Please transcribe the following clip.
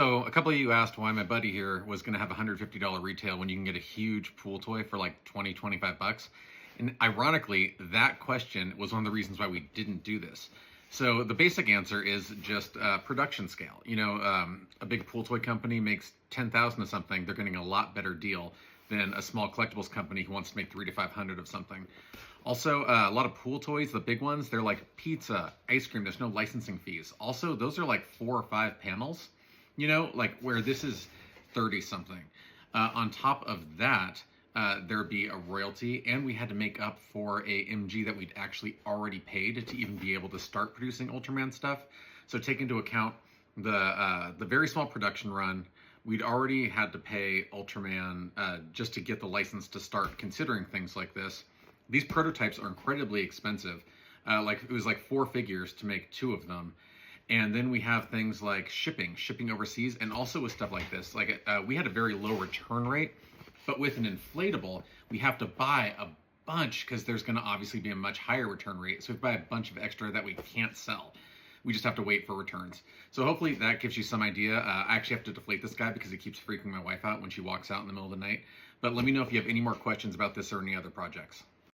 So a couple of you asked why my buddy here was going to have a $150 retail when you can get a huge pool toy for like 20, 25 bucks. And ironically, that question was one of the reasons why we didn't do this. So the basic answer is just production scale. A big pool toy company makes 10,000 of something. They're getting a lot better deal than a small collectibles company who wants to make 3 to 500 of something. Also, a lot of pool toys, the big ones, they're like pizza, ice cream. There's no licensing fees. Also, those are like 4 or 5 panels, like where this is 30 something. On top of that, there'd be a royalty, and we had to make up for a MG that we'd actually already paid to even be able to start producing Ultraman stuff. So take into account the very small production run. We'd already had to pay Ultraman just to get the license to start considering things like this. These prototypes are incredibly expensive. It was like 4 figures to make 2 of them. And then we have things like shipping overseas, and also with stuff like this. We had a very low return rate, but with an inflatable, we have to buy a bunch because there's going to obviously be a much higher return rate. So we buy a bunch of extra that we can't sell. We just have to wait for returns. So hopefully that gives you some idea. I actually have to deflate this guy because he keeps freaking my wife out when she walks out in the middle of the night. But let me know if you have any more questions about this or any other projects.